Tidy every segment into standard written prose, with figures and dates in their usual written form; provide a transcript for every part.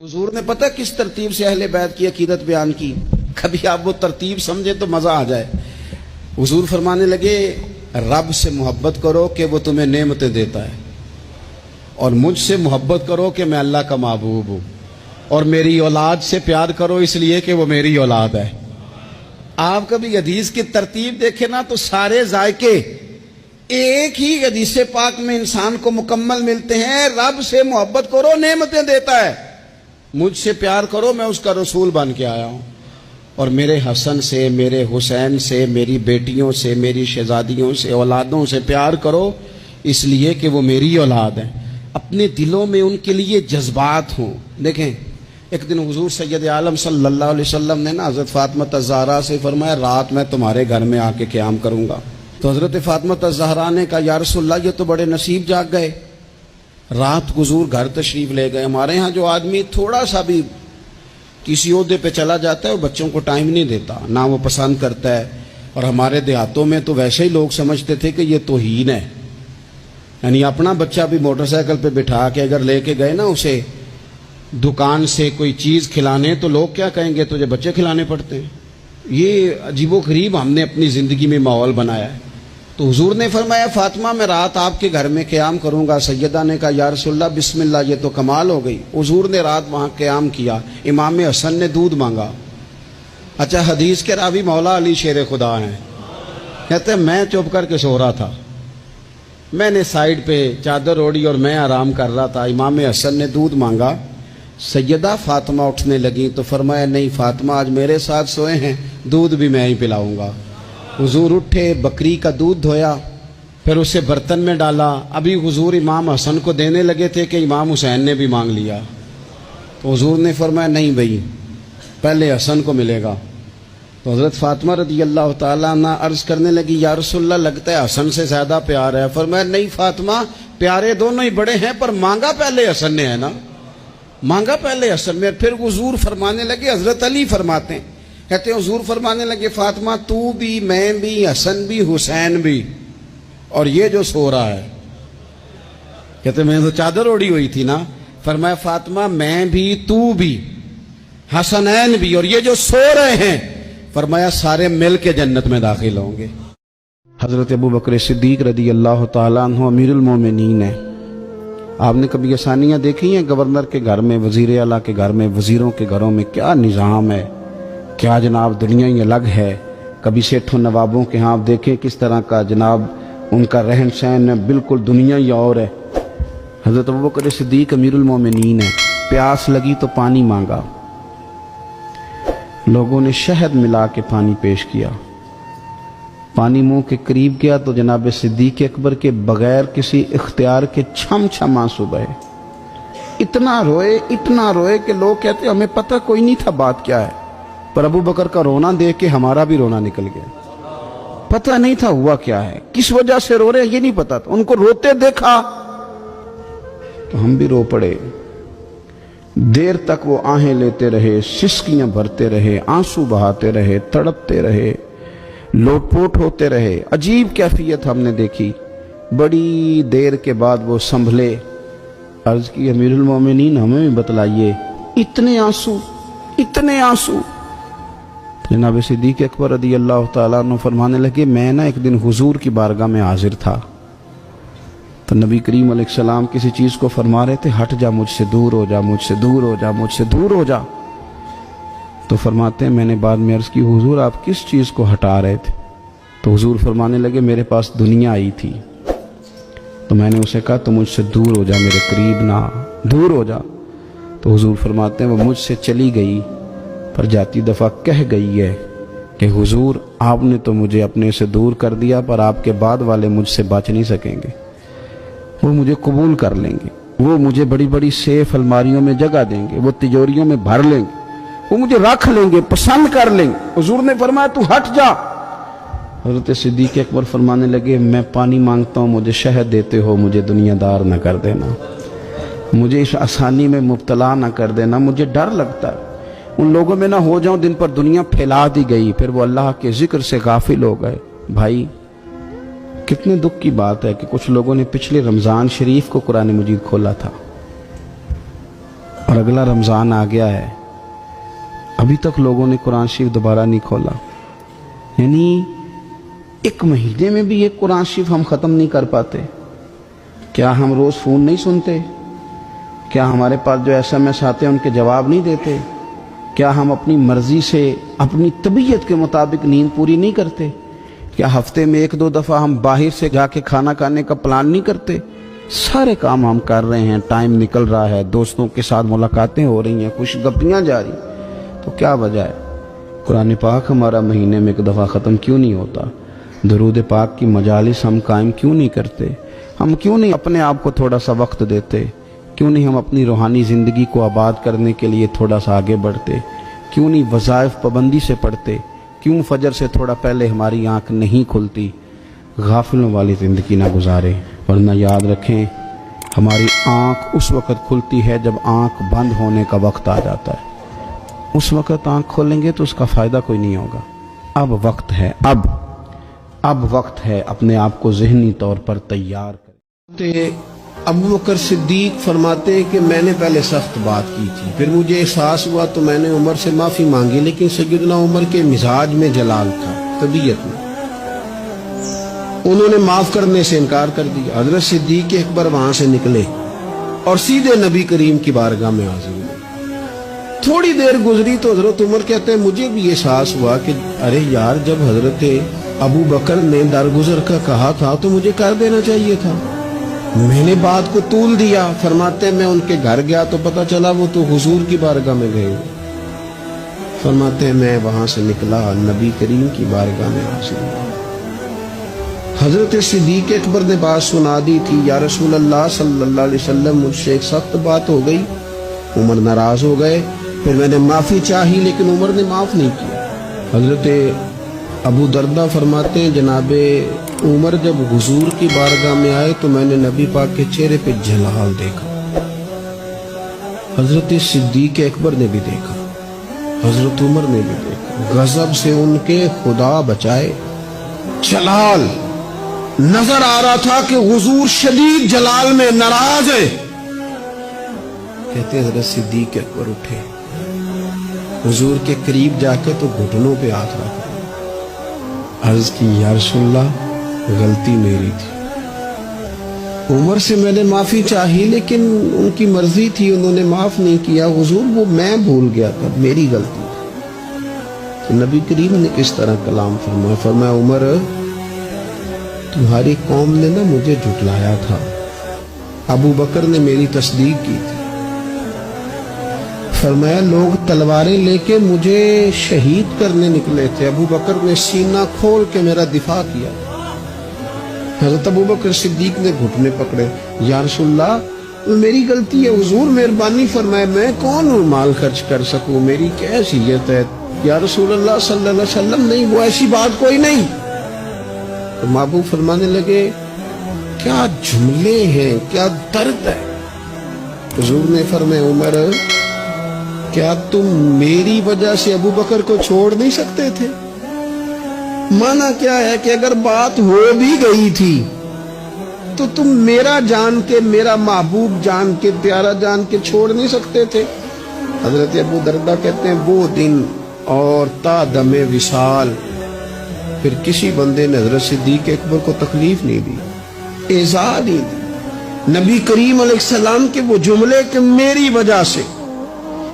حضور نے پتہ کس ترتیب سے اہل بیت کی عقیدت بیان کی؟ کبھی آپ وہ ترتیب سمجھے تو مزہ آ جائے۔ حضور فرمانے لگے رب سے محبت کرو کہ وہ تمہیں نعمتیں دیتا ہے، اور مجھ سے محبت کرو کہ میں اللہ کا محبوب ہوں، اور میری اولاد سے پیار کرو اس لیے کہ وہ میری اولاد ہے۔ آپ کبھی حدیث کی ترتیب دیکھیں نا تو سارے ذائقے ایک ہی حدیث پاک میں انسان کو مکمل ملتے ہیں۔ رب سے محبت کرو نعمتیں دیتا ہے، مجھ سے پیار کرو میں اس کا رسول بن کے آیا ہوں، اور میرے حسن سے، میرے حسین سے، میری بیٹیوں سے، میری شہزادیوں سے، اولادوں سے پیار کرو اس لیے کہ وہ میری اولاد ہیں۔ اپنے دلوں میں ان کے لیے جذبات ہوں۔ دیکھیں ایک دن حضور سید عالم صلی اللہ علیہ وسلم نے نا حضرت فاطمہ الزہرا سے فرمایا رات میں تمہارے گھر میں آ کے قیام کروں گا۔ تو حضرت فاطمہ الزہرا نے کہا یا رسول اللہ یہ تو بڑے نصیب جاگ گئے، رات حضور گھر تشریف لے گئے۔ ہمارے ہاں جو آدمی تھوڑا سا بھی کسی عہدے پہ چلا جاتا ہے وہ بچوں کو ٹائم نہیں دیتا، نہ وہ پسند کرتا ہے، اور ہمارے دیہاتوں میں تو ویسے ہی لوگ سمجھتے تھے کہ یہ توہین ہے، یعنی اپنا بچہ بھی موٹر سائیکل پہ بٹھا کے اگر لے کے گئے نا اسے دکان سے کوئی چیز کھلانے تو لوگ کیا کہیں گے تجھے بچے کھلانے پڑتے ہیں۔ یہ عجیب و غریب ہم نے اپنی زندگی میں ماحول بنایا ہے۔ تو حضور نے فرمایا فاطمہ میں رات آپ کے گھر میں قیام کروں گا۔ سیدہ نے کہا یا رسول اللہ بسم اللہ، یہ تو کمال ہو گئی۔ حضور نے رات وہاں قیام کیا، امام حسن نے دودھ مانگا۔ اچھا حدیث کے راوی مولا علی شیر خدا ہیں، کہتے ہیں میں چپ کر کے سو رہا تھا، میں نے سائیڈ پہ چادر اوڑھی اور میں آرام کر رہا تھا، امام حسن نے دودھ مانگا۔ سیدہ فاطمہ اٹھنے لگیں تو فرمایا نہیں فاطمہ آج میرے ساتھ سوئے ہیں، دودھ بھی میں ہی پلاؤں گا۔ حضور اٹھے، بکری کا دودھ دھویا، پھر اسے برتن میں ڈالا۔ ابھی حضور امام حسن کو دینے لگے تھے کہ امام حسین نے بھی مانگ لیا۔ تو حضور نے فرمایا نہیں بھائی پہلے حسن کو ملے گا۔ تو حضرت فاطمہ رضی اللہ تعالیٰ عنہ عرض کرنے لگی یا رسول اللہ لگتا ہے حسن سے زیادہ پیار ہے۔ فرمایا نہیں فاطمہ پیارے دونوں ہی بڑے ہیں، پر مانگا پہلے حسن نے ہے نا، مانگا پہلے حسن میں۔ پھر حضور فرمانے لگے، حضرت علی فرماتے ہیں، کہتے ہیں حضور فرمانے لگے فاطمہ تو بھی، میں بھی، حسن بھی، حسین بھی، اور یہ جو سو رہا ہے، کہتے ہیں میں تو چادر اوڑھی ہوئی تھی نا۔ فرمایا فاطمہ میں بھی، تو بھی، حسنین بھی، اور یہ جو سو رہے ہیں فرمایا سارے مل کے جنت میں داخل ہوں گے۔ حضرت ابو بکر صدیق رضی اللہ تعالیٰ عنہ امیر المومنین ہیں۔ آپ نے کبھی آسانیاں دیکھی ہیں گورنر کے گھر میں، وزیر اعلیٰ کے گھر میں، وزیروں کے گھروں میں کیا نظام ہے، کیا جناب دنیا ہی الگ ہے۔ کبھی سیٹھوں نوابوں کے ہاں آپ دیکھیں کس طرح کا جناب ان کا رہن سہن ہے، بالکل دنیا ہی اور ہے۔ حضرت ابوبکر صدیق امیر المومنین ہے، پیاس لگی تو پانی مانگا، لوگوں نے شہد ملا کے پانی پیش کیا، پانی منہ کے قریب گیا تو جناب صدیق اکبر کے بغیر کسی اختیار کے چھم چھم آنسو بہے۔ اتنا روئے کہ لوگ کہتے ہمیں پتہ کوئی نہیں تھا بات کیا ہے، پر ابو بکر کا رونا دیکھ کے ہمارا بھی رونا نکل گیا۔ پتہ نہیں تھا ہوا کیا ہے، کس وجہ سے رو رہے یہ نہیں پتا تھا، ان کو روتے دیکھا تو ہم بھی رو پڑے۔ دیر تک وہ آہیں لیتے رہے، سسکیاں بھرتے رہے، آنسو بہاتے رہے، تڑپتے رہے، لوٹ پوٹ ہوتے رہے۔ عجیب کیفیت ہم نے دیکھی۔ بڑی دیر کے بعد وہ سنبھلے، عرض کی امیر المومنین ہمیں بھی بتلائیے اتنے آنسو۔ جناب صدیق اکبر رضی اللہ تعالیٰ عنہ فرمانے لگے میں نا ایک دن حضور کی بارگاہ میں حاضر تھا، تو نبی کریم علیہ السلام کسی چیز کو فرما رہے تھے ہٹ جا مجھ سے دور ہو جا، مجھ سے دور ہو جا، مجھ سے دور ہو جا۔ تو فرماتے ہیں میں نے بعد میں عرض کی حضور آپ کس چیز کو ہٹا رہے تھے؟ تو حضور فرمانے لگے میرے پاس دنیا آئی تھی تو میں نے اسے کہا تو مجھ سے دور ہو جا، میرے قریب نہ، دور ہو جا۔ تو حضور فرماتے ہیں وہ مجھ سے چلی گئی، پر جاتی دفعہ کہہ گئی ہے کہ حضور آپ نے تو مجھے اپنے سے دور کر دیا، پر آپ کے بعد والے مجھ سے بچ نہیں سکیں گے، وہ مجھے قبول کر لیں گے، وہ مجھے بڑی بڑی سیف الماریوں میں جگہ دیں گے، وہ تجوریوں میں بھر لیں گے، وہ مجھے رکھ لیں گے، پسند کر لیں گے۔ حضور نے فرمایا تو ہٹ جا۔ حضرت صدیق اکبر فرمانے لگے میں پانی مانگتا ہوں، مجھے شہد دیتے ہو، مجھے دنیا دار نہ کر دینا، مجھے اس آسانی میں مبتلا نہ کر دینا، مجھے ڈر لگتا ہے ان لوگوں میں نہ ہو جاؤں جن پر دنیا پھیلا دی گئی، پھر وہ اللہ کے ذکر سے غافل ہو گئے۔ بھائی کتنے دکھ کی بات ہے کہ کچھ لوگوں نے پچھلے رمضان شریف کو قرآن مجید کھولا تھا اور اگلا رمضان آ گیا ہے، ابھی تک لوگوں نے قرآن شریف دوبارہ نہیں کھولا. یعنی ایک مہینے میں بھی ایک قرآن شریف ہم ختم نہیں کر پاتے. کیا ہم روز فون نہیں سنتے؟ کیا ہمارے پاس جو SMS آتے ہیں ان کے جواب نہیں دیتے؟ کیا ہم اپنی مرضی سے اپنی طبیعت کے مطابق نیند پوری نہیں کرتے؟ کیا ہفتے میں 1-2 دفعہ ہم باہر سے جا کے کھانا کھانے کا پلان نہیں کرتے؟ سارے کام ہم کر رہے ہیں، ٹائم نکل رہا ہے، دوستوں کے ساتھ ملاقاتیں ہو رہی ہیں، خوش گپیاں جاری، تو کیا وجہ ہے قرآن پاک ہمارا مہینے میں 1 دفعہ ختم کیوں نہیں ہوتا؟ درود پاک کی مجالس ہم قائم کیوں نہیں کرتے؟ ہم کیوں نہیں اپنے آپ کو تھوڑا سا وقت دیتے؟ کیوں نہیں ہم اپنی روحانی زندگی کو آباد کرنے کے لیے تھوڑا سا آگے بڑھتے؟ کیوں نہیں وظائف پابندی سے پڑھتے؟ کیوں فجر سے تھوڑا پہلے ہماری آنکھ نہیں کھلتی؟ غافلوں والی زندگی نہ گزارے. ورنہ یاد رکھیں، ہماری آنکھ اس وقت کھلتی ہے جب آنکھ بند ہونے کا وقت آ جاتا ہے. اس وقت آنکھ کھولیں گے تو اس کا فائدہ کوئی نہیں ہوگا. اب وقت ہے، اب وقت ہے اپنے آپ کو ذہنی طور پر تیار کریں. ابو بکر صدیق فرماتے ہیں کہ میں نے پہلے سخت بات کی تھی، پھر مجھے احساس ہوا تو میں نے عمر سے معافی مانگی، لیکن سیدنا عمر کے مزاج میں جلال تھا، طبیعت میں. انہوں نے معاف کرنے سے انکار کر دیا. حضرت صدیق اکبر وہاں سے نکلے اور سیدھے نبی کریم کی بارگاہ میں حاضر ہوئے. تھوڑی دیر گزری تو حضرت عمر کہتے ہیں مجھے بھی احساس ہوا کہ ارے یار، جب حضرت ابو بکر نے درگزر کا کہا تھا تو مجھے کر دینا چاہیے تھا، میں نے بات کو طول دیا. فرماتے ہیں میں ان کے گھر گیا تو پتا چلا وہ تو حضور کی بارگاہ میں گئے. فرماتے ہیں میں وہاں سے نکلا، نبی کریم کی بارگاہ میں حاضر ہوا. حضرت صدیق اکبر نے بات سنا دی تھی، یا رسول اللہ صلی اللہ علیہ وسلم مجھ سے ایک سخت بات ہو گئی. عمر ناراض ہو گئے، پھر میں نے معافی چاہی لیکن عمر نے معاف نہیں کیا. حضرت ابو دردہ فرماتے ہیں جناب عمر جب حضور کی بارگاہ میں آئے تو میں نے نبی پاک کے چہرے پہ جلال دیکھا. حضرت صدیق اکبر نے بھی دیکھا، حضرت عمر نے بھی دیکھا. غضب سے ان کے خدا بچائے جلال نظر آ رہا تھا کہ حضور شدید جلال میں ناراض ہے. کہتے حضرت صدیق اکبر اٹھے، حضور کے قریب جا کے تو گھٹنوں پہ ہاتھ رکھا، عرض کی یا رسول اللہ غلطی میری تھی. عمر سے میں نے معافی چاہی لیکن ان کی مرضی تھی، انہوں نے معاف نہیں کیا. حضور وہ میں بھول گیا تھا، میری غلطی تھی. تو نبی کریم نے کس طرح کلام فرمایا؟ فرمایا عمر تمہاری قوم نے نا مجھے جھٹلایا تھا، ابو بکر نے میری تصدیق کی تھی. فرمایا لوگ تلواریں لے کے مجھے شہید کرنے نکلے تھے، ابو بکر نے سینہ کھول کے میرا دفاع کیا. حضرت ابو بکر صدیق نے گھٹنے پکڑے، یا رسول اللہ میری غلطی ہے، حضور مہربانی فرمائے، میں کون ہوں مال خرچ کر سکوں، میری کیا حیثیت ہے. یا رسول اللہ صلی اللہ علیہ وسلم نہیں، وہ ایسی بات کوئی نہیں. تو محبوب فرمانے لگے کیا جملے ہیں، کیا درد ہے. حضور نے فرمایا عمر کیا تم میری وجہ سے ابو بکر کو چھوڑ نہیں سکتے تھے؟ مانا کیا ہے کہ اگر بات ہو بھی گئی تھی تو تم میرا جان کے، میرا محبوب جان کے، پیارا جان کے چھوڑ نہیں سکتے تھے. حضرت ابو دردہ کہتے ہیں وہ دن اور تا دم وصال پھر کسی بندے نے حضرت صدیق اکبر کو تکلیف نہیں دی، ایذا نہیں دی. نبی کریم علیہ السلام کے وہ جملے کہ میری وجہ سے،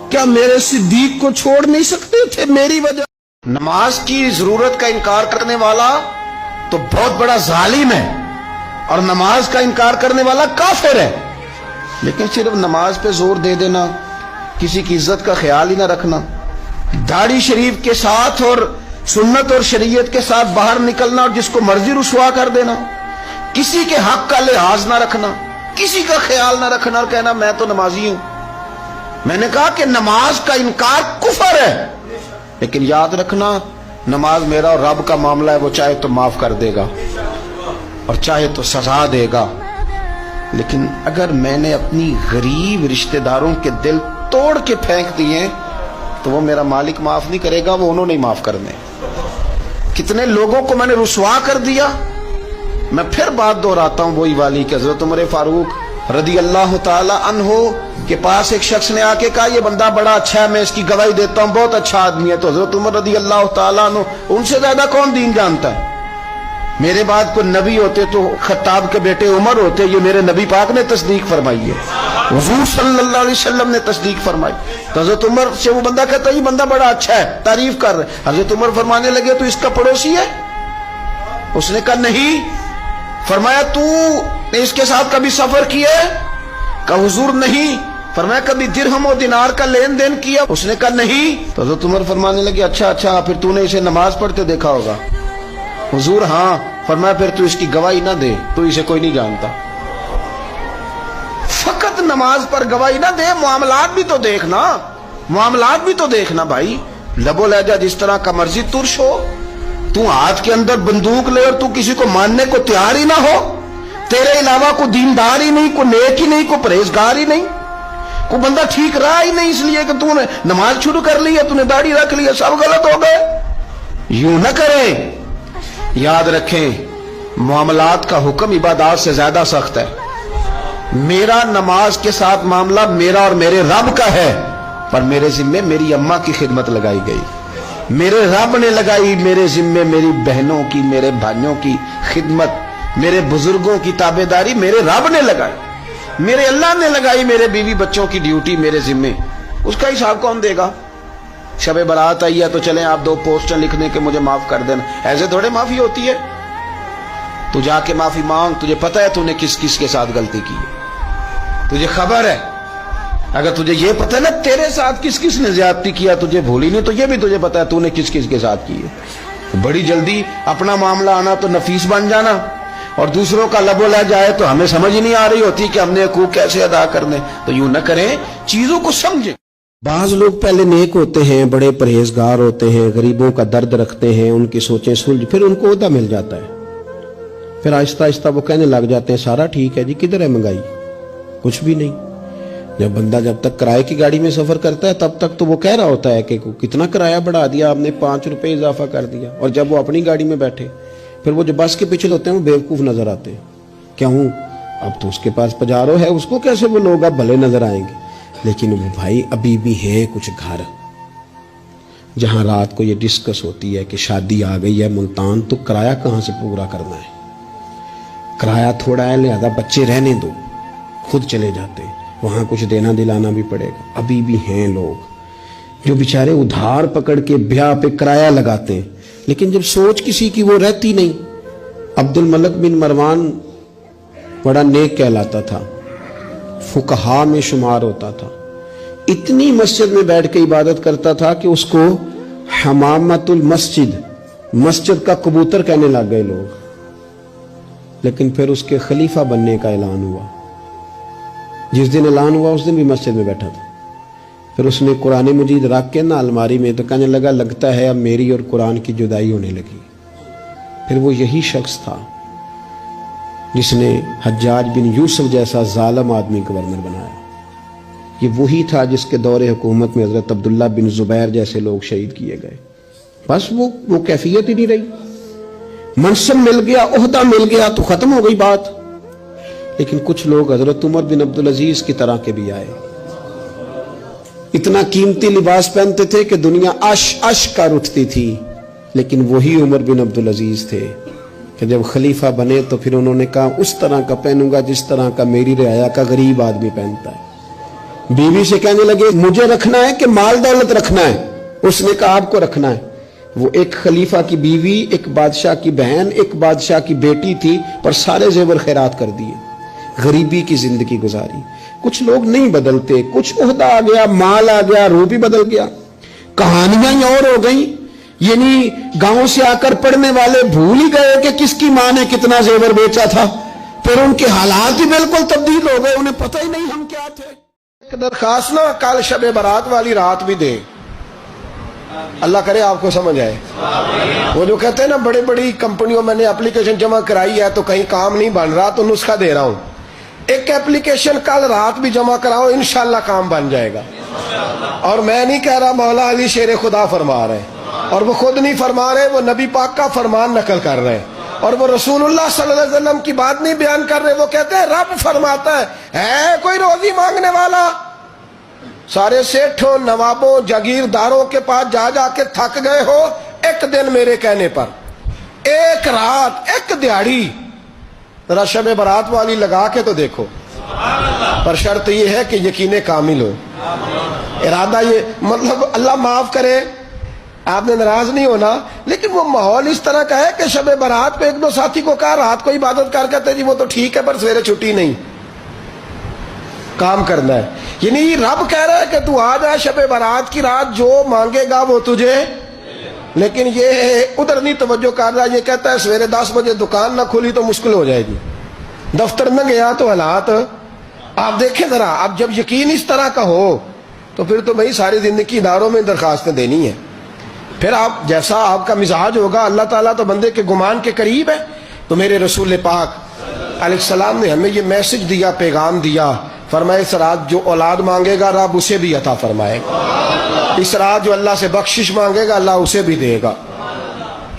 کیا میرے صدیق کو چھوڑ نہیں سکتے تھے میری وجہ؟ نماز کی ضرورت کا انکار کرنے والا تو بہت بڑا ظالم ہے اور نماز کا انکار کرنے والا کافر ہے. لیکن صرف نماز پہ زور دے دینا، کسی کی عزت کا خیال ہی نہ رکھنا، داڑھی شریف کے ساتھ اور سنت اور شریعت کے ساتھ باہر نکلنا اور جس کو مرضی رسوا کر دینا، کسی کے حق کا لحاظ نہ رکھنا، کسی کا خیال نہ رکھنا اور کہنا میں تو نمازی ہوں. میں نے کہا کہ نماز کا انکار کفر ہے، لیکن یاد رکھنا نماز میرا اور رب کا معاملہ ہے، وہ چاہے تو معاف کر دے گا اور چاہے تو سزا دے گا. لیکن اگر میں نے اپنی غریب رشتہ داروں کے دل توڑ کے پھینک دیے تو وہ میرا مالک معاف نہیں کرے گا، وہ انہوں نے معاف کرنے. کتنے لوگوں کو میں نے رسوا کر دیا. میں پھر بات دہراتا ہوں وہی والی کہ حضرت عمر فاروق رضی اللہ تعالی عنہ کے پاس ایک شخص نے آ کے کہا یہ بندہ بڑا اچھا ہے، میں اس کی گواہی دیتا ہوں، بہت اچھا آدمی ہے. تو حضرت عمر رضی اللہ تعالیٰ عنہ ان سے زیادہ کون دین جانتا ہے؟ میرے بعد کوئی نبی ہوتے تو خطاب کے بیٹے عمر ہوتے، یہ میرے نبی پاک نے تصدیق فرمائی ہے، حضور صلی اللہ علیہ وسلم نے تصدیق فرمائی. تو حضرت عمر سے وہ بندہ کہتا ہے یہ بندہ بڑا اچھا ہے، تعریف کر رہے. حضرت عمر فرمانے لگے تو اس کا پڑوسی ہے؟ اس نے کہا نہیں. فرمایا تو نے اس کے ساتھ کبھی سفر کیا ہے؟ کہا حضور نہیں. فرمایا کبھی درہم و دینار کا لین دین کیا؟ اس نے کہا نہیں. تو حضرت عمر فرمانے لگے اچھا پھر تو نے اسے نماز پڑھتے دیکھا ہوگا؟ حضور ہاں. فرمایا پھر تو اس کی گواہی نہ دے، تو اسے کوئی نہیں جانتا. فقط نماز پر گواہی نہ دے، معاملات بھی تو دیکھنا، معاملات بھی تو دیکھنا بھائی. لب و لہجہ جس طرح کا مرضی ترش ہو، تو ہاتھ کے اندر بندوق لے اور تو کسی کو ماننے کو تیار ہی نہ ہو، تیرے علاوہ کوئی دیندار ہی نہیں، کوئی نیک ہی نہیں، کوئی پرہیزگار ہی نہیں، کوئی بندہ ٹھیک رہا ہی نہیں، اس لیے کہ تو نے نماز شروع کر لی ہے، تو نے داڑھی رکھ لی ہے، سب غلط ہو گئے. یوں نہ کریں. یاد رکھیں معاملات کا حکم عبادات سے زیادہ سخت ہے. میرا نماز کے ساتھ معاملہ میرا اور میرے رب کا ہے، پر میرے ذمے میری اماں کی خدمت لگائی گئی، میرے رب نے لگائی میرے ذمے میری بہنوں کی، میرے بھائیوں کی خدمت، میرے بزرگوں کی تابعداری میرے رب نے لگائی، میرے اللہ نے لگائی. میرے بیوی بچوں کی ڈیوٹی میرے ذمے، اس کا حساب کون دے گا؟ شب برات آئی ہے تو چلیں آپ 2 پوسٹر لکھنے کے مجھے معاف کر دینا، ایسے تھوڑے معافی ہوتی ہے. تو جا کے معافی مانگ، تجھے پتہ ہے تو نے کس کس کے ساتھ غلطی کی ہے، تجھے خبر ہے. اگر تجھے یہ پتہ ہے نا تیرے ساتھ کس کس نے زیادتی کیا، تجھے بھولی نہیں، تو یہ بھی تجھے پتہ ہے تو نے کس کس کے ساتھ کی ہے. بڑی جلدی اپنا معاملہ آنا تو نفیس بن جانا، اور دوسروں کا لب و لہجہ جائے تو ہمیں سمجھ ہی نہیں آ رہی ہوتی کہ ہم نے حقوق کیسے ادا کرنے. تو یوں نہ کریں، چیزوں کو سمجھیں. بعض لوگ پہلے نیک ہوتے ہیں، بڑے پرہیزگار ہوتے ہیں، غریبوں کا درد رکھتے ہیں، ان کی سوچیں سلجھ، پھر ان کو عہدہ مل جاتا ہے، پھر آہستہ آہستہ وہ کہنے لگ جاتے ہیں سارا ٹھیک ہے جی، کدھر ہے مہنگائی؟ کچھ بھی نہیں. جب بندہ جب تک کرائے کی گاڑی میں سفر کرتا ہے تب تک تو وہ کہہ رہا ہوتا ہے کہ کتنا کرایہ بڑھا دیا آپ نے، 5 روپے اضافہ کر دیا. اور جب وہ اپنی گاڑی میں بیٹھے پھر وہ جو بس کے پیچھے ہوتے ہیں وہ بیوقوف نظر آتے ہیں. کیوں؟ اب تو اس کے پاس پجارو ہے، اس کو کیسے وہ لوگ اب بھلے نظر آئیں گے. لیکن وہ بھائی ابھی بھی ہیں کچھ گھر جہاں رات کو یہ ڈسکس ہوتی ہے کہ شادی آ گئی ہے ملتان، تو کرایہ کہاں سے پورا کرنا ہے، کرایہ تھوڑا ہے لہذا بچے رہنے دو، خود چلے جاتے ہیں، وہاں کچھ دینا دلانا بھی پڑے گا. ابھی بھی ہیں لوگ جو بیچارے ادھار پکڑ کے بیاہ پہ کرایہ لگاتے ہیں، لیکن جب سوچ کسی کی وہ رہتی نہیں. عبد الملک بن مروان بڑا نیک کہلاتا تھا، فقہا میں شمار ہوتا تھا، اتنی مسجد میں بیٹھ کے عبادت کرتا تھا کہ اس کو حمامت المسجد، مسجد کا کبوتر کہنے لگ گئے لوگ. لیکن پھر اس کے خلیفہ بننے کا اعلان ہوا. جس دن اعلان ہوا اس دن بھی مسجد میں بیٹھا تھا. پھر اس نے قرآن مجید رکھ کے نا الماری میں، تو کہنے لگا لگتا ہے اب میری اور قرآن کی جدائی ہونے لگی. پھر وہ یہی شخص تھا جس نے حجاج بن یوسف جیسا ظالم آدمی گورنر بنایا. یہ وہی تھا جس کے دور حکومت میں حضرت عبداللہ بن زبیر جیسے لوگ شہید کیے گئے. بس وہ کیفیت ہی نہیں رہی. منصب مل گیا، عہدہ مل گیا تو ختم ہو گئی بات. لیکن کچھ لوگ حضرت عمر بن عبدالعزیز کی طرح کے بھی آئے، اتنا قیمتی لباس پہنتے تھے کہ دنیا عش کر اٹھتی تھی. لیکن وہی عمر بن عبدالعزیز تھے کہ جب خلیفہ بنے تو پھر انہوں نے کہا اس طرح کا پہنوں گا جس طرح کا میری رعایا کا غریب آدمی پہنتا ہے. بیوی سے کہنے لگے مجھے رکھنا ہے کہ مال دولت رکھنا ہے؟ اس نے کہا آپ کو رکھنا ہے. وہ ایک خلیفہ کی بیوی، ایک بادشاہ کی بہن، ایک بادشاہ کی بیٹی تھی، پر سارے زیور خیرات کر دیے، غریبی کی زندگی گزاری. کچھ لوگ نہیں بدلتے، کچھ عہدہ آ گیا، مال آ گیا، روح بھی بدل گیا، کہانیاں ہی اور ہو گئیں. یعنی گاؤں سے آ کر پڑھنے والے بھول ہی گئے کہ کس کی ماں نے کتنا زیور بیچا تھا. پھر ان کے حالات ہی بالکل تبدیل ہو گئے، انہیں پتہ ہی نہیں ہم کیا تھے. ایک درخواست نا کل شب برات والی رات بھی دیں، اللہ کرے آپ کو سمجھ آئے. وہ جو کہتے ہیں نا بڑی بڑی کمپنیوں میں نے اپلیکیشن جمع کرائی ہے تو کہیں کام نہیں بن رہا تو نسخہ دے رہا ہوں، ایک اپلیکیشن کل رات بھی جمع کراؤ، انشاءاللہ کام بن جائے گا. اور میں نہیں کہہ رہا، مولا علی شیر خدا فرما رہے ہیں، اور وہ خود نہیں فرما رہے، وہ نبی پاک کا فرمان نقل کر رہے ہیں. اور وہ رسول اللہ صلی اللہ علیہ وسلم کی بات نہیں بیان کر رہے، وہ کہتے ہیں رب فرماتا ہے کوئی روزی مانگنے والا؟ سارے سیٹھوں، نوابوں، جاگیرداروں کے پاس جا جا کے تھک گئے ہو، ایک دن میرے کہنے پر، ایک رات، ایک دیہڑی ذرا شب برات والی لگا کے تو دیکھو، پر شرط یہ ہے کہ یقین کامل ہو، ارادہ یہ، مطلب اللہ معاف کرے آپ نے ناراض نہیں ہونا، لیکن وہ ماحول اس طرح کا ہے کہ شب برات پہ ایک دو ساتھی کو کہا رات کو عبادت کر کہتے جی وہ تو ٹھیک ہے پر سویرے چھٹی نہیں، کام کرنا ہے۔ یعنی رب کہہ رہا ہے کہ تو آ جا شب برات کی رات، جو مانگے گا وہ تجھے، لیکن یہ ادھر نہیں توجہ کر رہا، یہ کہتا ہے سویرے 10 بجے دکان نہ کھلی تو مشکل ہو جائے گی، دفتر میں گیا تو حالات آپ دیکھیں ذرا۔ اب جب یقین اس طرح کا ہو تو پھر تو بھائی ساری زندگی اداروں میں درخواستیں دینی ہے، پھر آپ جیسا آپ کا مزاج ہوگا، اللہ تعالیٰ تو بندے کے گمان کے قریب ہے۔ تو میرے رسول پاک علیہ السلام نے ہمیں یہ میسج دیا، پیغام دیا، فرمائے اس رات جو اولاد مانگے گا رب اسے بھی عطا فرمائے گا، اس رات جو اللہ سے بخشش مانگے گا اللہ اسے بھی دے گا،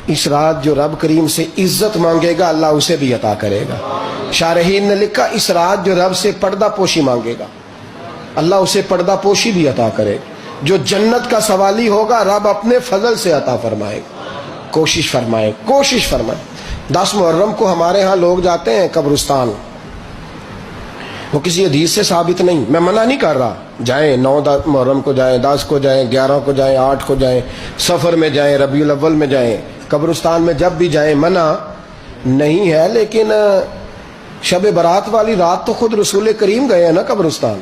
اس رات جو رب کریم سے عزت مانگے گا اللہ اسے بھی عطا کرے گا۔ شارحین نے لکھا اس رات جو رب سے پردہ پوشی مانگے گا اللہ اسے پردہ پوشی بھی عطا کرے گا، جو جنت کا سوالی ہوگا رب اپنے فضل سے عطا فرمائے گا۔ کوشش فرمائے، کوشش فرمائے۔ 10 محرم کو ہمارے ہاں لوگ جاتے ہیں قبرستان، وہ کسی حدیث سے ثابت نہیں، میں منع نہیں کر رہا، جائیں، 9 محرم کو جائیں، 10 کو جائیں، 11 کو جائیں، 8 کو جائیں، سفر میں جائیں، ربیع الاول میں جائیں، قبرستان میں جب بھی جائیں، منع نہیں ہے، لیکن شب برات والی رات تو خود رسول کریم گئے ہیں نا قبرستان۔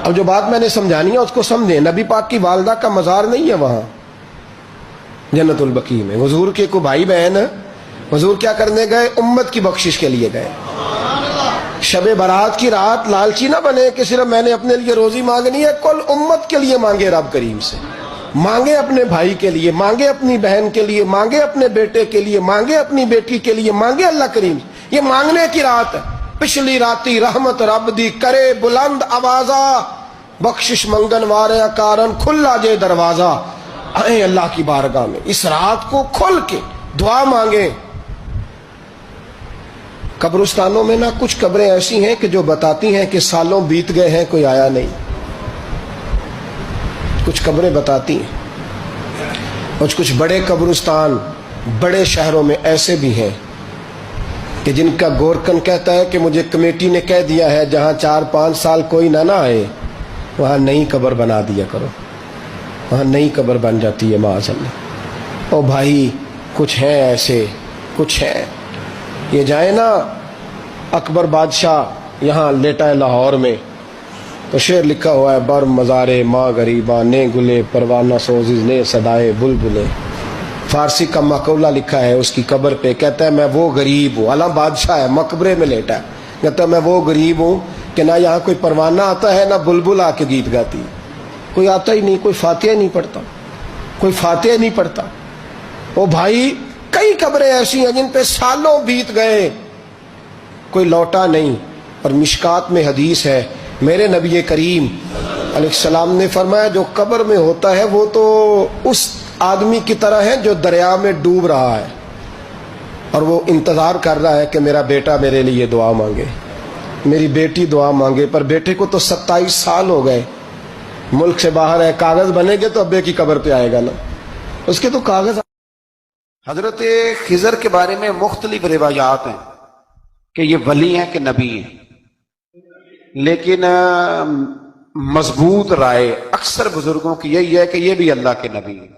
اب جو بات میں نے سمجھانی ہے اس کو سمجھیں، نبی پاک کی والدہ کا مزار نہیں ہے وہاں جنت البقیع میں، حضور کے کو بھائی بہن، حضور کیا کرنے گئے؟ امت کی بخشش کے لیے گئے۔ شب برات کی رات لالچی نہ بنے کہ صرف میں نے اپنے لیے روزی مانگنی ہے، کل امت کے لیے مانگے، رب کریم سے مانگے، اپنے بھائی کے لیے مانگے، اپنی بہن کے لیے مانگے، اپنے بیٹے کے لیے مانگے، اپنی بیٹی کے لیے مانگے، اللہ کریم یہ مانگنے کی رات ہے۔ پچھلی راتی رحمت رب دی کرے بلند آوازہ، بخشش منگن وارے کارن کھلا جے دروازہ، آئیں اللہ کی بارگاہ میں اس رات کو کھل کے دعا مانگیں۔ قبرستانوں میں نا کچھ قبریں ایسی ہیں کہ جو بتاتی ہیں کہ سالوں بیت گئے ہیں کوئی آیا نہیں، کچھ قبریں بتاتی ہیں، اور کچھ بڑے قبرستان بڑے شہروں میں ایسے بھی ہیں کہ جن کا گورکن کہتا ہے کہ مجھے کمیٹی نے کہہ دیا ہے جہاں 4-5 سال کوئی نہ آئے وہاں نئی قبر بنا دیا کرو، وہاں نئی قبر بن جاتی ہے معاذ اللہ۔ او بھائی کچھ ہیں ایسے، کچھ ہیں، یہ جائیں نا اکبر بادشاہ یہاں لیٹا ہے لاہور میں تو شعر لکھا ہوا ہے، بر مزارے ماں غریباں نے گلے پروانہ سوزز نے صدائے بلبلے، فارسی کا مقولہ لکھا ہے اس کی قبر پہ، کہتا ہے میں وہ غریب ہوں، اعلیٰ بادشاہ ہے مقبرے میں لیٹا ہے، کہتا ہے میں وہ غریب ہوں کہ نہ یہاں کوئی پروانہ آتا ہے نہ بلبل آ کے گیت گاتی، کوئی آتا ہی نہیں، کوئی فاتحہ نہیں پڑھتا، کوئی فاتحہ نہیں پڑھتا۔ او بھائی کئی قبریں ایسی ہیں جن پہ سالوں بیت گئے کوئی لوٹا نہیں۔ اور مشکات میں حدیث ہے، میرے نبی کریم علیہ السلام نے فرمایا جو قبر میں ہوتا ہے وہ تو اس آدمی کی طرح ہے جو دریا میں ڈوب رہا ہے اور وہ انتظار کر رہا ہے کہ میرا بیٹا میرے لیے دعا مانگے، میری بیٹی دعا مانگے، پر بیٹے کو تو 27 سال ہو گئے، ملک سے باہر ہے، کاغذ بنے گے تو ابے کی قبر پہ آئے گا نا، اس کے تو کاغذ۔ حضرت خضر کے بارے میں مختلف روایات ہیں کہ یہ ولی ہیں کہ نبی ہیں، لیکن مضبوط رائے اکثر بزرگوں کی یہی ہے کہ یہ بھی اللہ کے نبی ہیں،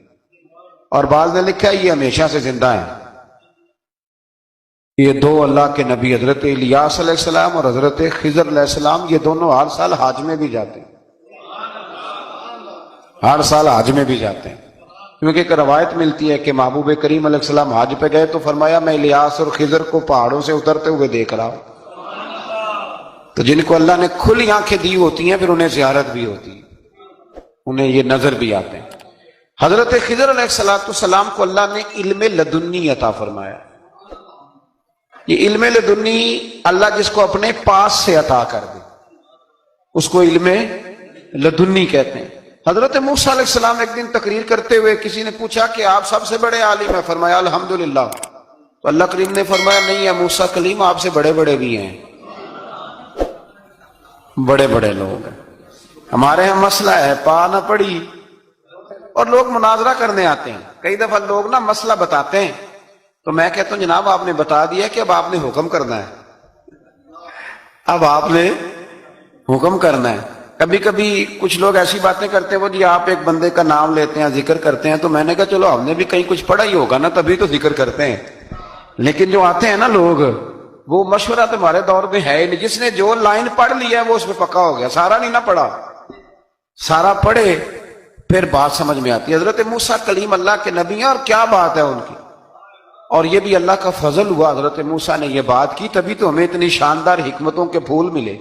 اور بعض نے لکھا ہے یہ ہمیشہ سے زندہ ہیں۔ یہ 2 اللہ کے نبی حضرت الیاس علیہ السلام اور حضرت خضر علیہ السلام، یہ دونوں ہر سال حج میں بھی جاتے ہیں، ہر سال حج میں بھی جاتے ہیں، کیونکہ ایک روایت ملتی ہے کہ محبوب کریم علیہ السلام حج پہ گئے تو فرمایا میں الیاس اور خضر کو پہاڑوں سے اترتے ہوئے دیکھ رہا ہوں۔ تو جن کو اللہ نے کھلی آنکھیں دی ہوتی ہیں پھر انہیں زیارت بھی ہوتی ہے، انہیں یہ نظر بھی آتے ہیں۔ حضرت خضر علیہ السلام کو اللہ نے علم لدنی عطا فرمایا۔ یہ علم لدنی اللہ جس کو اپنے پاس سے عطا کر دے اس کو علم لدنی کہتے ہیں۔ حضرت موسیٰ علیہ السلام ایک دن تقریر کرتے ہوئے کسی نے پوچھا کہ آپ سب سے بڑے عالم ہیں، فرمایا الحمدللہ تو اللہ کریم نے فرمایا نہیں ہے موسیٰ کلیم آپ سے بڑے بڑے بھی ہیں، بڑے بڑے لوگ ہیں، ہمارے یہاں مسئلہ ہے پا نہ پڑی اور لوگ مناظرہ کرنے آتے ہیں۔ کئی دفعہ لوگ نا مسئلہ بتاتے ہیں تو میں کہتا ہوں جناب آپ نے بتا دیا کہ اب آپ نے حکم کرنا ہے، اب آپ نے حکم کرنا ہے۔ کبھی کبھی کچھ لوگ ایسی باتیں کرتے ہیں وہ جی آپ ایک بندے کا نام لیتے ہیں ذکر کرتے ہیں، تو میں نے کہا چلو ہم نے بھی کہیں کچھ پڑھا ہی ہوگا نا تبھی تو ذکر کرتے ہیں، لیکن جو آتے ہیں نا لوگ وہ مشورہ تمہارے دور میں ہے ہی نہیں، جس نے جو لائن پڑھ لی ہے وہ اس میں پکا ہو گیا، سارا نہیں نہ پڑھا، سارا پڑھے پھر بات سمجھ میں آتی ہے۔ حضرت موسیٰ کلیم اللہ کے نبی ہیں اور کیا بات ہے ان کی، اور یہ بھی اللہ کا فضل ہوا حضرت موسیٰ نے یہ بات کی تبھی تو ہمیں اتنی شاندار حکمتوں کے پھول ملے،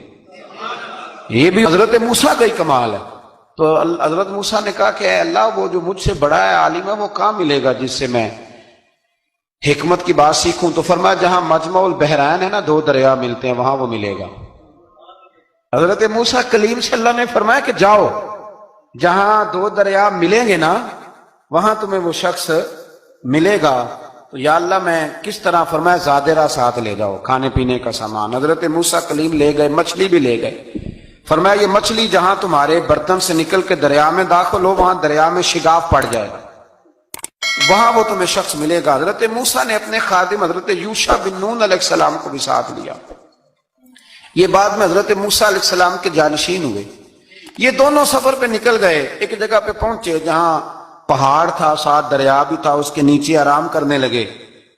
یہ بھی حضرت موسیٰ کا ہی کمال ہے۔ تو حضرت موسیٰ نے کہا کہ اے اللہ وہ جو مجھ سے بڑا ہے عالم ہے وہ کہاں ملے گا جس سے میں حکمت کی بات سیکھوں؟ تو فرمایا جہاں مجمع البحرین ہے نا، دو دریا ملتے ہیں وہاں وہ ملے گا۔ حضرت موسیٰ کلیم سے اللہ نے فرمایا کہ جاؤ جہاں دو دریا ملیں گے نا وہاں تمہیں وہ شخص ملے گا۔ تو یا اللہ میں کس طرح؟ فرمایا زادرہ ساتھ لے جاؤ، کھانے پینے کا سامان۔ حضرت موسیٰ کلیم لے گئے، مچھلی بھی لے گئے۔ فرمایا یہ مچھلی جہاں تمہارے برتن سے نکل کے دریا میں داخل ہو وہاں دریا میں شگاف پڑ جائے گا، وہاں وہ تمہیں شخص ملے گا۔ حضرت موسیٰ نے اپنے خادم حضرت یوشع بن نون علیہ السلام کو بھی ساتھ لیا۔ یہ بعد میں حضرت موسیٰ علیہ السلام کے جانشین ہوئے۔ یہ دونوں سفر پہ نکل گئے، ایک جگہ پہ پہنچے جہاں پہاڑ تھا، ساتھ دریا بھی تھا، اس کے نیچے آرام کرنے لگے۔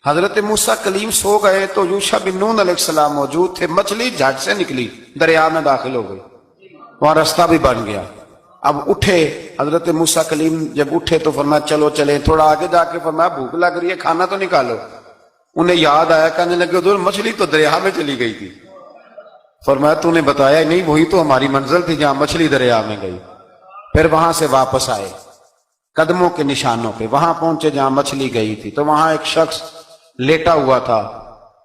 حضرت موسیٰ کلیم سو گئے تو یوشع بن نون علیہ السلام موجود تھے، مچھلی جھٹ سے نکلی دریا میں داخل ہو گئی، وہاں راستہ بھی بن گیا۔ اب اٹھے حضرت موسیٰ کلیم، جب اٹھے تو فرمایا چلو چلیں، تھوڑا آگے جا کے فرمایا بھوک لگ رہی ہے کھانا تو نکالو۔ انہیں یاد آیا، کہنے لگے حضور مچھلی تو دریا میں چلی گئی تھی۔ فرمایا تو نے بتایا ہی نہیں، وہی تو ہماری منزل تھی جہاں مچھلی دریا میں گئی۔ پھر وہاں سے واپس آئے قدموں کے نشانوں پہ، وہاں پہنچے جہاں مچھلی گئی تھی تو وہاں ایک شخص لیٹا ہوا تھا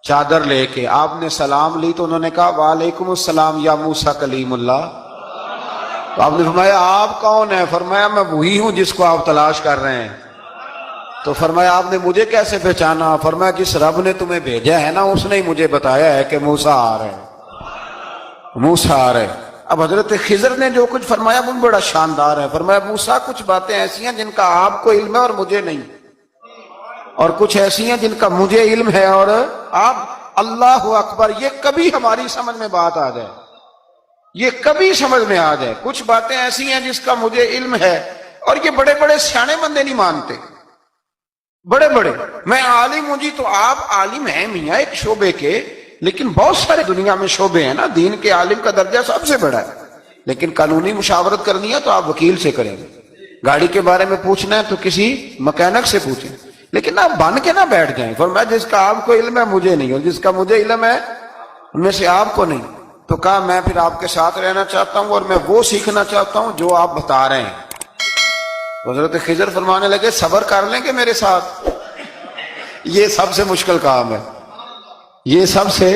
چادر لے کے۔ آپ نے سلام لی تو انہوں نے کہا وعلیکم السلام یا موسیٰ کلیم اللہ۔ تو آپ نے فرمایا آپ کون ہیں؟ فرمایا میں وہی ہوں جس کو آپ تلاش کر رہے ہیں۔ تو فرمایا آپ نے مجھے کیسے پہچانا؟ فرمایا جس رب نے تمہیں بھیجا ہے نا اس نے ہی مجھے بتایا ہے کہ موسیٰ آ رہے ہیں، موسیٰ آ رہے۔ اب حضرت خضر نے جو کچھ فرمایا وہ بڑا شاندار ہے۔ فرمایا موسیٰ کچھ باتیں ایسی ہیں جن کا آپ کو علم ہے اور مجھے نہیں، اور کچھ ایسی ہیں جن کا مجھے علم ہے اور آپ۔ اللہ اکبر، یہ کبھی ہماری سمجھ میں بات آ جائے، یہ کبھی سمجھ میں آ جائے۔ کچھ باتیں ایسی ہیں جس کا مجھے علم ہے اور یہ بڑے بڑے سیانے بندے نہیں مانتے، بڑے بڑے میں عالم ہوں جی، تو آپ عالم ہیں میاں ایک شعبے کے، لیکن بہت سارے دنیا میں شعبے ہیں نا، دین کے عالم کا درجہ سب سے بڑا ہے، لیکن قانونی مشاورت کرنی ہے تو آپ وکیل سے کریں گے، گاڑی کے بارے میں پوچھنا ہے تو کسی مکینک سے پوچھیں، لیکن آپ بن کے نہ بیٹھ جائیں۔ فرمایا جس کا آپ کو علم ہے مجھے نہیں، اور جس کا مجھے علم ہے ان میں سے آپ کو نہیں۔ تو کہا میں پھر آپ کے ساتھ رہنا چاہتا ہوں اور میں وہ سیکھنا چاہتا ہوں جو آپ بتا رہے ہیں۔ حضرت خضر فرمانے لگے صبر کر لیں گے میرے ساتھ؟ یہ سب سے مشکل کام ہے، یہ سب سے،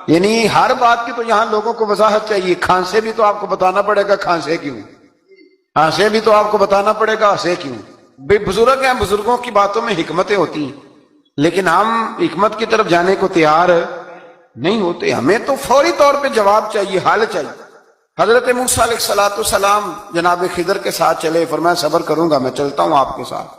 یعنی ہر بات کی تو یہاں لوگوں کو وضاحت چاہیے۔ کھانسے بھی تو آپ کو بتانا پڑے گا کھانسے کیوں، ہنسے بھی تو آپ کو بتانا پڑے گا ہنسے کیوں۔ بے بزرگ ہیں، بزرگوں کی باتوں میں حکمتیں ہوتی ہیں، لیکن ہم حکمت کی طرف جانے کو تیار نہیں ہوتے، ہمیں تو فوری طور پہ جواب چاہیے، حل چاہیے۔ حضرت موسیٰ علیہ السلام جناب خضر کے ساتھ چلے، فرمایا صبر کروں گا، میں چلتا ہوں آپ کے ساتھ۔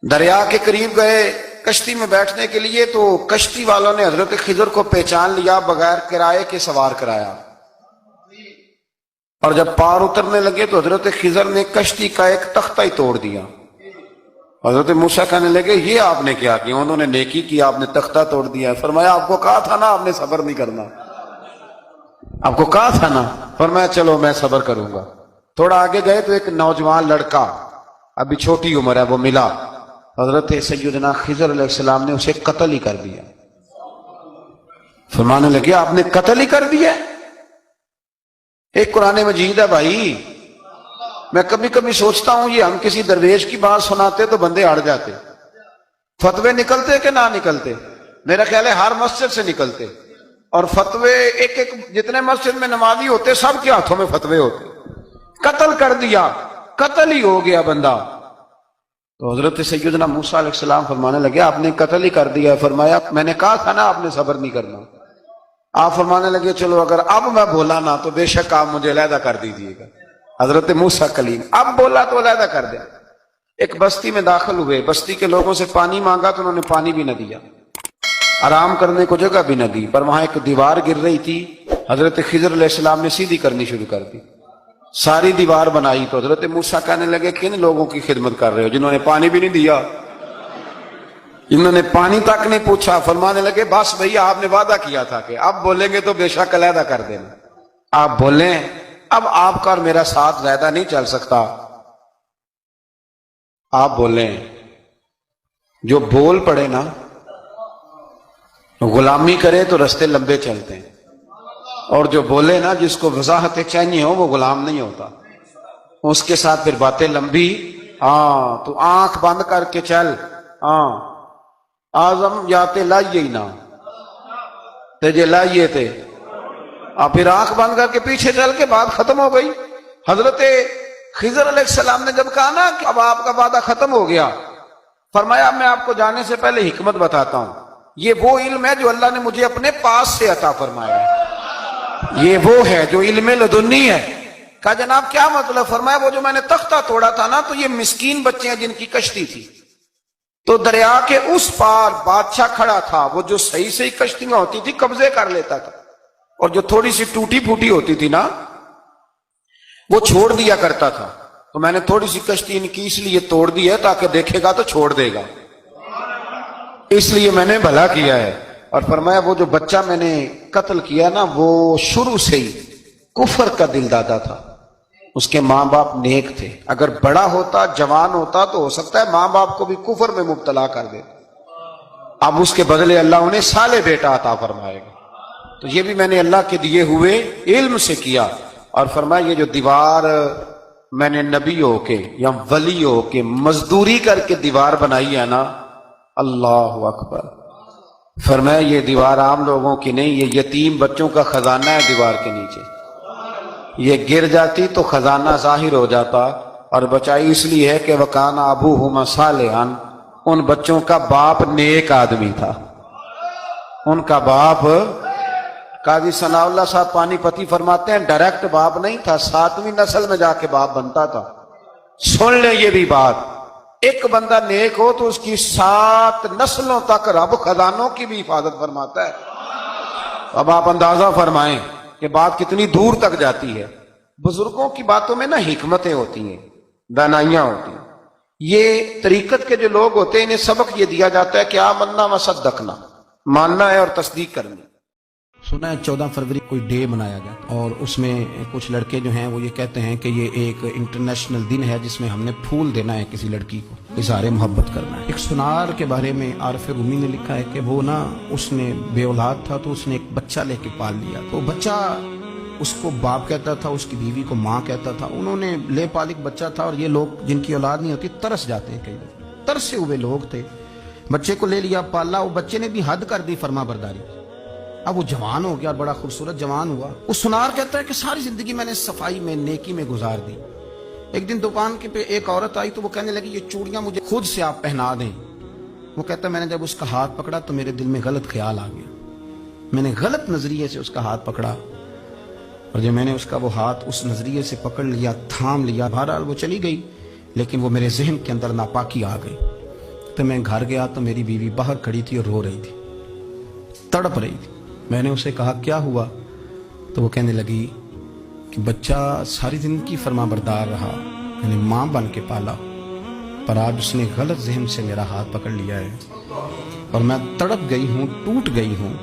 دریا کے قریب گئے کشتی میں بیٹھنے کے لیے تو کشتی والوں نے حضرت خضر کو پہچان لیا، بغیر کرائے کے سوار کرایا، اور جب پار اترنے لگے تو حضرت خضر نے کشتی کا ایک تختہ ہی توڑ دیا۔ حضرت موسیٰ کہنے لگے یہ آپ نے کیا کیا؟ انہوں نے نیکی کی، آپ نے تختہ توڑ دیا۔ فرمایا آپ کو کہا تھا نا آپ نے صبر نہیں کرنا، آپ کو کہا تھا نا۔ فرمایا چلو میں صبر کروں گا۔ تھوڑا آگے گئے تو ایک نوجوان لڑکا، ابھی چھوٹی عمر ہے، وہ ملا۔ حضرت سیدنا خضر علیہ السلام نے اسے قتل ہی کر دیا۔ فرمانے لگے آپ نے قتل ہی کر دیا؟ ایک قرآن مجید ہے بھائی، میں کبھی کبھی سوچتا ہوں یہ ہم کسی درویش کی بات سناتے تو بندے اڑ جاتے، فتوے نکلتے کہ نہ نکلتے؟ میرا خیال ہے ہر مسجد سے نکلتے، اور فتوے ایک ایک جتنے مسجد میں نمازی ہوتے سب کے ہاتھوں میں فتوے ہوتے۔ قتل کر دیا، قتل ہی ہو گیا بندہ۔ تو حضرت سیدنا موسیٰ علیہ السلام فرمانے لگے آپ نے قتل ہی کر دیا. فرمایا میں نے کہا تھا نا آپ نے صبر نہیں کرنا. آپ فرمانے لگے چلو اگر اب میں بولا نا تو بے شک آپ مجھے علیحدہ کر دیجیے گا. حضرت موسیٰ کلیم اب بولا تو علیحدہ کر دیا. ایک بستی میں داخل ہوئے, بستی کے لوگوں سے پانی مانگا تو انہوں نے پانی بھی نہ دیا, آرام کرنے کو جگہ بھی نہ دی, پر وہاں ایک دیوار گر رہی تھی. حضرت خضر علیہ السلام نے سیدھی کرنی شروع کر دی, ساری دیوار بنائی. تو حضرت موسیٰ کہنے لگے کن لوگوں کی خدمت کر رہے ہو جنہوں نے پانی بھی نہیں دیا, انہوں نے پانی تک نہیں پوچھا. فرمانے لگے بس بھیا آپ نے وعدہ کیا تھا کہ اب بولیں گے تو بے شک علیحدہ کر دینا, آپ بولیں اب آپ کا اور میرا ساتھ زیادہ نہیں چل سکتا, آپ بولیں. جو بول پڑے نا غلامی کرے تو رستے لمبے چلتے ہیں, اور جو بولے نا جس کو وضاحت چاہیے ہو وہ غلام نہیں ہوتا, اس کے ساتھ پھر باتیں لمبی. ہاں تو آنکھ بند کر کے چل, ہاں آزم جاتے لائیے ہی نہ تجھے لائیے تھے, پھر آنکھ بند کر کے پیچھے چل کے بات ختم ہو گئی. حضرت خضر علیہ السلام نے جب کہا نا کہ اب آپ کا وعدہ ختم ہو گیا, فرمایا میں آپ کو جانے سے پہلے حکمت بتاتا ہوں. یہ وہ علم ہے جو اللہ نے مجھے اپنے پاس سے عطا فرمایا ہے, یہ وہ ہے جو علم لدنی ہے. کہا جناب کیا مطلب؟ فرمایا وہ جو میں نے تختہ توڑا تھا نا تو یہ مسکین بچے ہیں جن کی کشتی تھی, تو دریا کے اس پار بادشاہ کھڑا تھا, وہ جو صحیح صحیح کشتیاں ہوتی تھی قبضے کر لیتا تھا, اور جو تھوڑی سی ٹوٹی پھوٹی ہوتی تھی نا وہ چھوڑ دیا کرتا تھا. تو میں نے تھوڑی سی کشتی ان کی اس لیے توڑ دی ہے تاکہ دیکھے گا تو چھوڑ دے گا, اس لیے میں نے بھلا کیا ہے. اور فرمایا وہ جو بچہ میں نے قتل کیا نا وہ شروع سے ہی کفر کا دل دادا تھا, اس کے ماں باپ نیک تھے, اگر بڑا ہوتا جوان ہوتا تو ہو سکتا ہے ماں باپ کو بھی کفر میں مبتلا کر دے. اب اس کے بدلے اللہ انہیں صالح بیٹا عطا فرمائے گا. تو یہ بھی میں نے اللہ کے دیے ہوئے علم سے کیا. اور فرمایا یہ جو دیوار میں نے نبی ہو کے یا ولی ہو کے مزدوری کر کے دیوار بنائی ہے نا, اللہ اکبر. فرمایا یہ دیوار عام لوگوں کی نہیں, یہ یتیم بچوں کا خزانہ ہے دیوار کے نیچے. یہ گر جاتی تو خزانہ ظاہر ہو جاتا, اور بچائی اس لیے ہے کہ وَكَانَ أَبُوهُمَا صَالِحًا, ان بچوں کا باپ نیک آدمی تھا, ان کا باپ. قاضی ثناء اللہ صاحب پانی پتی فرماتے ہیں ڈائریکٹ باپ نہیں تھا, 7ویں نسل میں جا کے باپ بنتا تھا. سن لیں یہ بھی بات, ایک بندہ نیک ہو تو اس کی 7 نسلوں تک رب خزانوں کی بھی حفاظت فرماتا ہے. اب آپ اندازہ فرمائیں کہ بات کتنی دور تک جاتی ہے. بزرگوں کی باتوں میں نا حکمتیں ہوتی ہیں, دانائیاں ہوتی ہیں. یہ طریقت کے جو لوگ ہوتے ہیں انہیں سبق یہ دیا جاتا ہے کہ آمنا و صدقنا, ماننا ہے اور تصدیق کرنی. سنا ہے 14 فروری کوئی ڈے منایا جاتا, اور اس میں کچھ لڑکے جو ہیں وہ یہ کہتے ہیں کہ یہ ایک انٹرنیشنل دن ہے جس میں ہم نے پھول دینا ہے کسی لڑکی کو, اظہار محبت کرنا ہے. ایک سنار کے بارے میں عارف رومی نے لکھا ہے کہ وہ نا اس نے بے اولاد تھا تو اس نے ایک بچہ لے کے پال لیا. تو بچہ اس کو باپ کہتا تھا, اس کی بیوی کو ماں کہتا تھا. انہوں نے لے پالک بچہ تھا, اور یہ لوگ جن کی اولاد نہیں ہوتی ترس جاتے ہیں, کئی لوگ ترسے ہوئے لوگ تھے. بچے کو لے لیا, پالا, وہ بچے نے بھی حد کر دی فرما برداری. اب وہ جوان ہو گیا, بڑا خوبصورت جوان ہوا. وہ سنار کہتا ہے کہ ساری زندگی میں نے صفائی میں نیکی میں گزار دی. ایک دن دکان کے پہ ایک عورت آئی تو وہ کہنے لگی یہ چوڑیاں مجھے خود سے آپ پہنا دیں. وہ کہتا ہے میں نے جب اس کا ہاتھ پکڑا تو میرے دل میں غلط خیال آ گیا, میں نے غلط نظریے سے اس کا ہاتھ پکڑا, اور جب میں نے اس کا وہ ہاتھ اس نظریے سے پکڑ لیا, تھام لیا, بہرحال وہ چلی گئی, لیکن وہ میرے ذہن کے اندر ناپاکی آ گئی. تو میں گھر گیا تو میری بیوی باہر کھڑی تھی اور رو رہی تھی, تڑپ رہی تھی. میں نے اسے کہا کیا ہوا؟ تو وہ کہنے لگی کہ بچہ ساری زندگی فرما بردار رہا, میں نے ماں بن کے پالا, پر آج اس نے غلط ذہن سے میرا ہاتھ پکڑ لیا ہے, اور میں تڑپ گئی ہوں, ٹوٹ گئی ہوں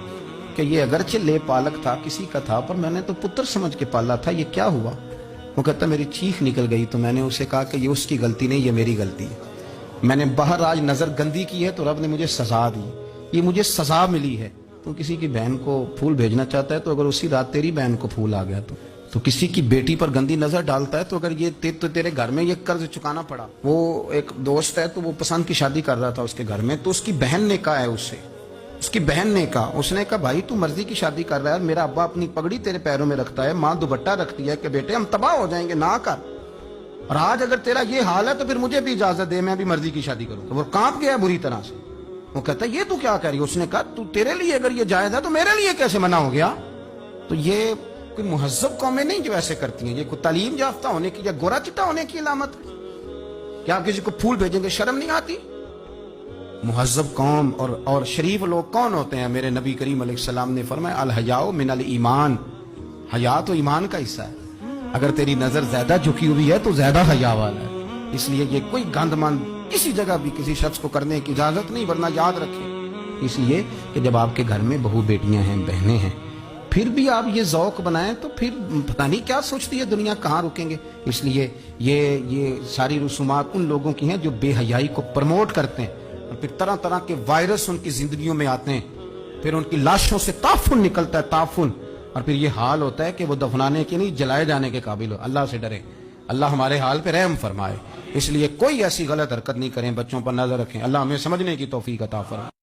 کہ یہ اگرچہ لے پالک تھا, کسی کا تھا, پر میں نے تو پتر سمجھ کے پالا تھا, یہ کیا ہوا؟ وہ کہتا میری چیخ نکل گئی. تو میں نے اسے کہا کہ یہ اس کی غلطی نہیں, یہ میری غلطی ہے. میں نے باہر آج نظر گندی کی ہے تو رب نے مجھے سزا دی, یہ مجھے سزا ملی ہے. تو کسی کی بہن کو پھول بھیجنا چاہتا ہے تو اگر اسی رات تیری بہن کو پھول آ گیا تو کسی کی بیٹی پر گندی نظر ڈالتا ہے تو اگر یہ تیرے گھر میں یہ قرض چکانا پڑا. وہ ایک دوست ہے تو وہ پسند کی شادی کر رہا تھا اس کے گھر میں, تو اس کی بہن نے کہا ہے اس سے, اس کی بہن نے کہا, اس نے کہا بھائی تو مرضی کی شادی کر رہا ہے, میرا ابا اپنی پگڑی تیرے پیروں میں رکھتا ہے, ماں دوپٹہ رکھتی ہے کہ بیٹے ہم تباہ ہو جائیں گے, نہ کر. اور آج اگر تیرا یہ حال ہے تو پھر مجھے بھی اجازت دے، میں بھی مرضی کی شادی کروں. تو وہ کانپ گیا بری طرح سے. وہ کہتا ہے یہ تو کیا کہہ رہی ہے؟ اس نے کہا تو تیرے لیے اگر یہ جائز ہے تو میرے لیے کیسے منع ہو گیا؟ تو یہ کوئی مہذب قومیں نہیں جو ایسے کرتی ہیں. یہ کوئی تعلیم یافتہ ہونے کی یا گورا چٹا ہونے کی علامت ہے؟ کیا آپ کسی کو پھول بھیجیں گے؟ شرم نہیں آتی؟ مہذب قوم اور شریف لوگ کون ہوتے ہیں؟ میرے نبی کریم علیہ السلام نے فرمایا الحیاء من الایمان، حیا تو ایمان کا حصہ ہے. اگر تیری نظر زیادہ جھکی ہوئی ہے تو زیادہ حیا والا ہے. اس لیے یہ کوئی گند مند کسی جگہ بھی کسی شخص کو کرنے کی اجازت نہیں، ورنہ یاد رکھیں. اس لیے کہ جب آپ کے گھر میں بہو بیٹیاں ہیں، بہنیں ہیں، پھر بھی آپ یہ ذوق بنائیں تو پھر پتہ نہیں کیا سوچتی ہے دنیا، کہاں رکیں گے. اس لیے یہ ساری رسومات ان لوگوں کی ہیں جو بے حیائی کو پروموٹ کرتے ہیں، اور پھر طرح طرح کے وائرس ان کی زندگیوں میں آتے ہیں، پھر ان کی لاشوں سے تعفن نکلتا ہے، تعفن. اور پھر یہ حال ہوتا ہے کہ وہ دفنانے کے نہیں جلائے جانے کے قابل ہو. اللہ سے ڈریں، اللہ ہمارے حال پہ رحم فرمائے. اس لیے کوئی ایسی غلط حرکت نہیں کریں، بچوں پر نظر رکھیں. اللہ ہمیں سمجھنے کی توفیق عطا فرمائے.